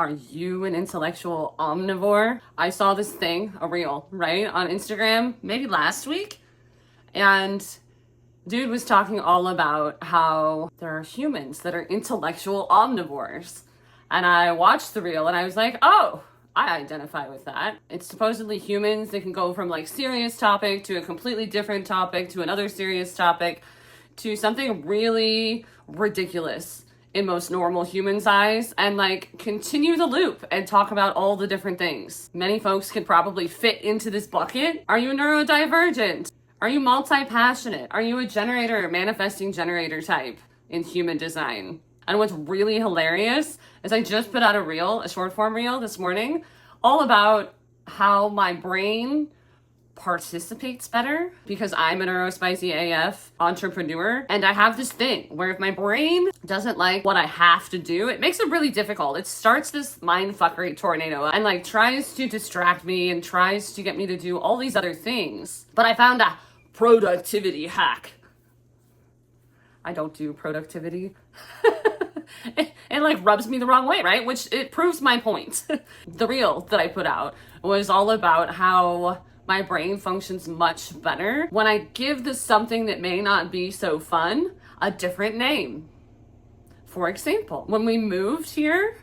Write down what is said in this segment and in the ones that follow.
Are you an intellectual omnivore? I saw this thing, a reel, right, on Instagram, maybe last week. And dude was talking all about how there are humans that are intellectual omnivores. And I watched the reel and I was like, oh, I identify with that. It's supposedly humans that can go from like serious topic to a completely different topic to another serious topic to something really ridiculous in most normal humans' eyes and like continue the loop and talk about all the different things. Many folks could probably fit into this bucket. Are you neurodivergent? Are you multi-passionate? Are you a generator or manifesting generator type in human design? And what's really hilarious is I just put out a reel, a short form reel this morning, all about how my brain participates better because I'm a neurospicy AF entrepreneur. And I have this thing where if my brain doesn't like what I have to do, it makes it really difficult. It starts this mindfuckery tornado and like tries to distract me and tries to get me to do all these other things. But I found a productivity hack. I don't do productivity. It like rubs me the wrong way, right? Which it proves my point. The reel that I put out was all about how my brain functions much better when I give this something that may not be so fun a different name. For example, when we moved here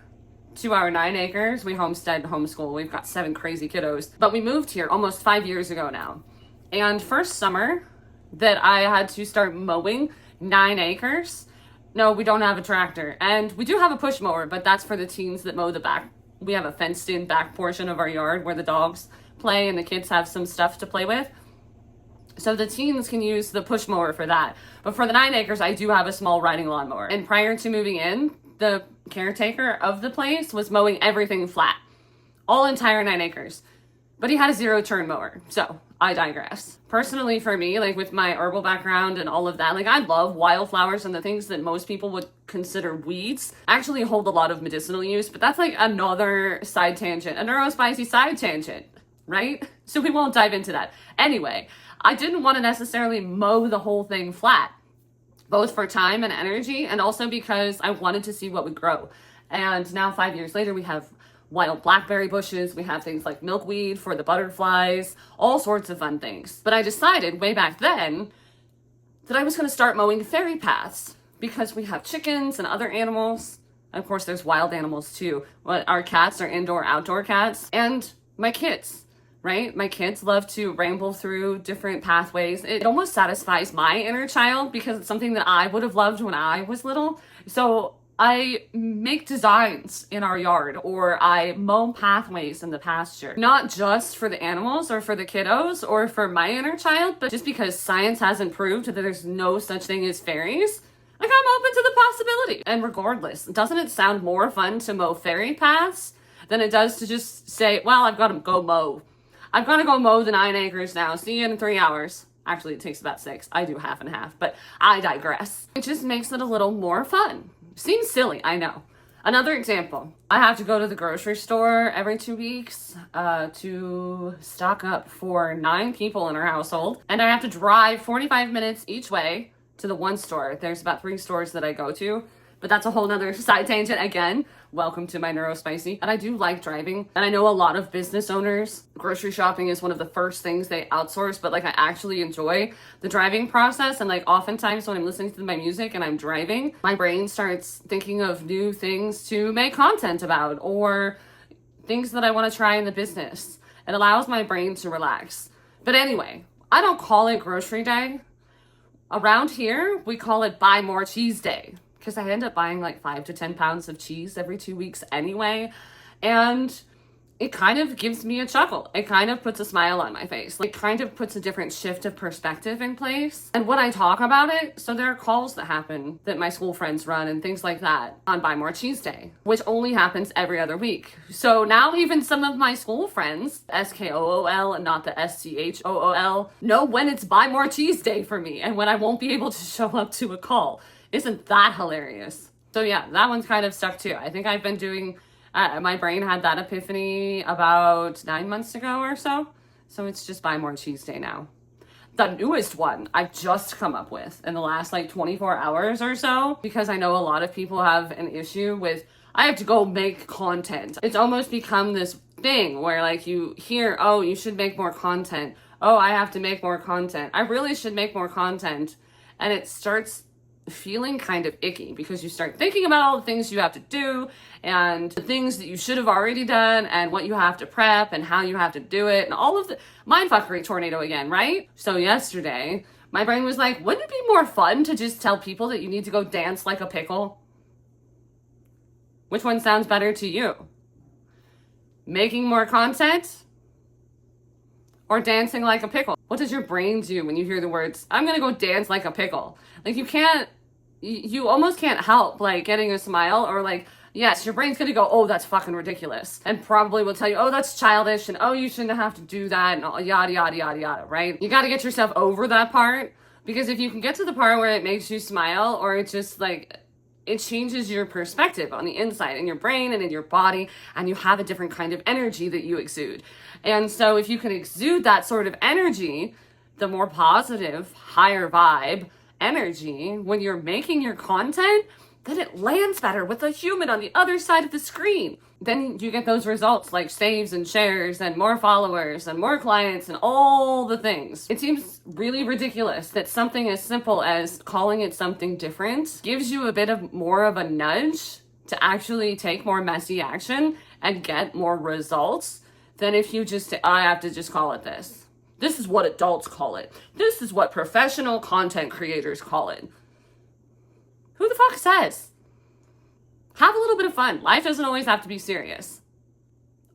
to our 9 acres, we homestead, homeschool, we've got 7 crazy kiddos, but we moved here almost 5 years ago now. And first summer that I had to start mowing 9 acres, no, we don't have a tractor. And we do have a push mower, but that's for the teens that mow the back. We have a fenced in back portion of our yard where the dogs play and the kids have some stuff to play with. So the teens can use the push mower for that. But for the 9 acres, I do have a small riding lawnmower. And prior to moving in, the caretaker of the place was mowing everything flat. All entire 9 acres. But he had a 0-turn mower. So I digress. Personally for me, like with my herbal background and all of that, like I love wildflowers and the things that most people would consider weeds actually hold a lot of medicinal use, but that's like another side tangent, a neurospicy side tangent, right? So we won't dive into that. Anyway, I didn't want to necessarily mow the whole thing flat, both for time and energy, and also because I wanted to see what would grow. And now 5 years later, we have wild blackberry bushes, we have things like milkweed for the butterflies, all sorts of fun things. But I decided way back then that I was going to start mowing fairy paths because we have chickens and other animals. And of course, there's wild animals too. Our cats are indoor, outdoor cats, and my kids, right? My kids love to ramble through different pathways. It almost satisfies my inner child because it's something that I would have loved when I was little. So I make designs in our yard, or I mow pathways in the pasture, not just for the animals or for the kiddos or for my inner child, but just because science hasn't proved that there's no such thing as fairies. Like, I'm open to the possibility. And regardless, doesn't it sound more fun to mow fairy paths than it does to just say, well, I've got to go mow. I've got to go mow the 9 acres now. See you in 3 hours. Actually, it takes about 6. I do half and half, but I digress. It just makes it a little more fun. Seems silly, I know. Another example, I have to go to the grocery store every 2 weeks to stock up for 9 people in our household. And I have to drive 45 minutes each way to the one store. There's about 3 stores that I go to, but that's a whole nother side tangent again. Welcome to my neurospicy. And I do like driving. And I know a lot of business owners, grocery shopping is one of the first things they outsource, but like I actually enjoy the driving process. And like oftentimes when I'm listening to my music and I'm driving, my brain starts thinking of new things to make content about or things that I want to try in the business. It allows my brain to relax. But anyway, I don't call it grocery day. Around here, we call it buy more cheese day, because I end up buying like 5 to 10 pounds of cheese every 2 weeks anyway. And it kind of gives me a chuckle. It kind of puts a smile on my face. It kind of puts a different shift of perspective in place. And when I talk about it, so there are calls that happen that my school friends run and things like that on Buy More Cheese Day, which only happens every other week. So now even some of my school friends, SKOOL and not the SCHOOL, know when it's Buy More Cheese Day for me and when I won't be able to show up to a call. Isn't that hilarious? So yeah, that one's kind of stuck too. I think I've been doing, my brain had that epiphany about 9 months ago or so. So it's just Buy More Cheese Day now. The newest one I've just come up with in the last like 24 hours or so, because I know a lot of people have an issue with I have to go make content. It's almost become this thing where like you hear, oh, you should make more content. Oh, I have to make more content. I really should make more content. And it starts feeling kind of icky because you start thinking about all the things you have to do and the things that you should have already done and what you have to prep and how you have to do it and all of the mindfuckery tornado again, right? So yesterday, my brain was like, wouldn't it be more fun to just tell people that you need to go dance like a pickle? Which one sounds better to you? Making more content or dancing like a pickle? What does your brain do when you hear the words, I'm gonna go dance like a pickle? Like you almost can't help like getting a smile or like, yes, your brain's gonna go, oh, that's fucking ridiculous. And probably will tell you, oh, that's childish and oh, you shouldn't have to do that and all, yada, yada, yada, yada, right? You gotta get yourself over that part because if you can get to the part where it makes you smile or it just like, it changes your perspective on the inside in your brain and in your body, and you have a different kind of energy that you exude. And so if you can exude that sort of energy, the more positive, higher vibe energy, when you're making your content, then it lands better with a human on the other side of the screen. Then you get those results like saves and shares and more followers and more clients and all the things. It seems really ridiculous that something as simple as calling it something different gives you a bit of more of a nudge to actually take more messy action and get more results than if you just say, I have to just call it this. This is what adults call it. This is what professional content creators call it. Who the fuck says? Have a little bit of fun. Life doesn't always have to be serious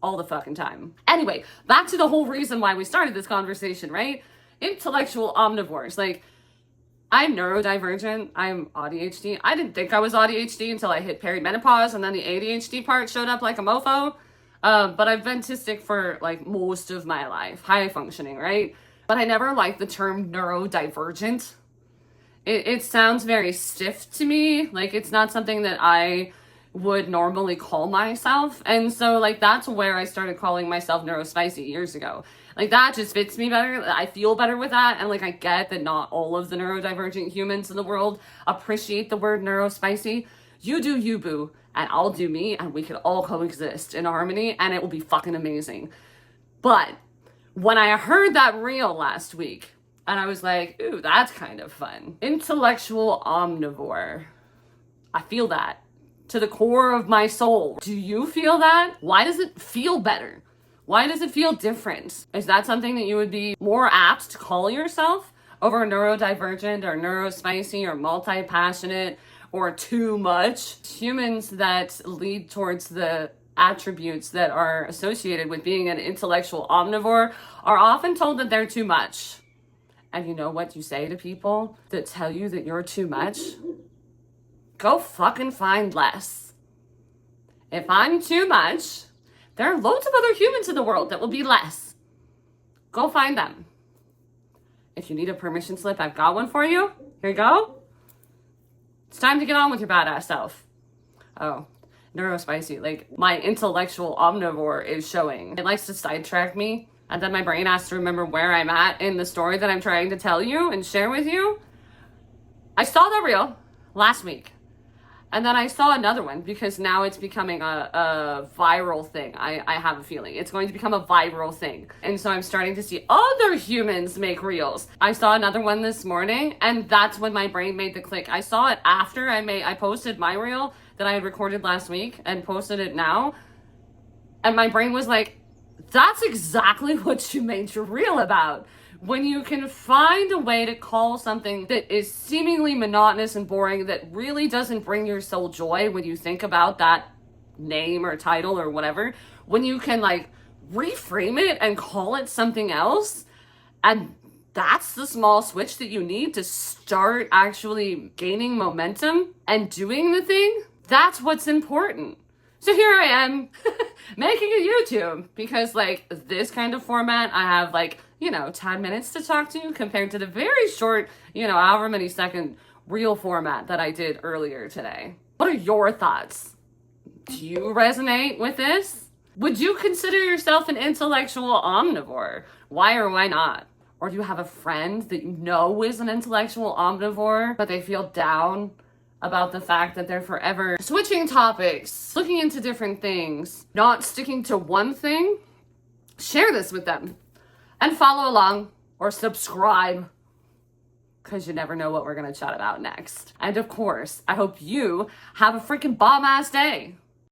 all the fucking time. Anyway, back to the whole reason why we started this conversation, right? Intellectual omnivores. Like, I'm neurodivergent. I'm ADHD. I didn't think I was ADHD until I hit perimenopause, and then the ADHD part showed up like a mofo. But I've been autistic for like most of my life, high functioning, right? But I never liked the term neurodivergent. It sounds very stiff to me. Like it's not something that I would normally call myself. And so like that's where I started calling myself neurospicy years ago. Like that just fits me better. I feel better with that. And like I get that not all of the neurodivergent humans in the world appreciate the word neurospicy. You do you, boo, and I'll do me, and we can all coexist in harmony, and it will be fucking amazing. But when I heard that reel last week, and I was like, ooh, that's kind of fun. Intellectual omnivore. I feel that to the core of my soul. Do you feel that? Why does it feel better? Why does it feel different? Is that something that you would be more apt to call yourself over neurodivergent or neurospicy or multi-passionate or too much? Humans that lead towards the attributes that are associated with being an intellectual omnivore are often told that they're too much. And you know what you say to people that tell you that you're too much? Go fucking find less. If I'm too much, there are loads of other humans in the world that will be less. Go find them. If you need a permission slip, I've got one for you. Here you go. It's time to get on with your badass self. Oh, neurospicy. Like my intellectual omnivore is showing. It likes to sidetrack me. And then my brain has to remember where I'm at in the story that I'm trying to tell you and share with you. I saw that reel last week. And then I saw another one because now it's becoming a viral thing. I have a feeling it's going to become a viral thing. And so I'm starting to see other humans make reels. I saw another one this morning, and that's when my brain made the click. I saw it after I posted my reel that I had recorded last week and posted it now. And my brain was like, that's exactly what you made your reel about. When you can find a way to call something that is seemingly monotonous and boring, that really doesn't bring your soul joy when you think about that name or title or whatever, when you can like reframe it and call it something else, and that's the small switch that you need to start actually gaining momentum and doing the thing, that's what's important. So here I am making a YouTube because like this kind of format, I have like, 10 minutes to talk to you compared to the very short, however many second reel format that I did earlier today. What are your thoughts? Do you resonate with this? Would you consider yourself an intellectual omnivore? Why or why not? Or do you have a friend that you know is an intellectual omnivore, but they feel down about the fact that they're forever switching topics, looking into different things, not sticking to one thing, share this with them and follow along or subscribe, because you never know what we're going to chat about next. And of course, I hope you have a freaking bomb-ass day.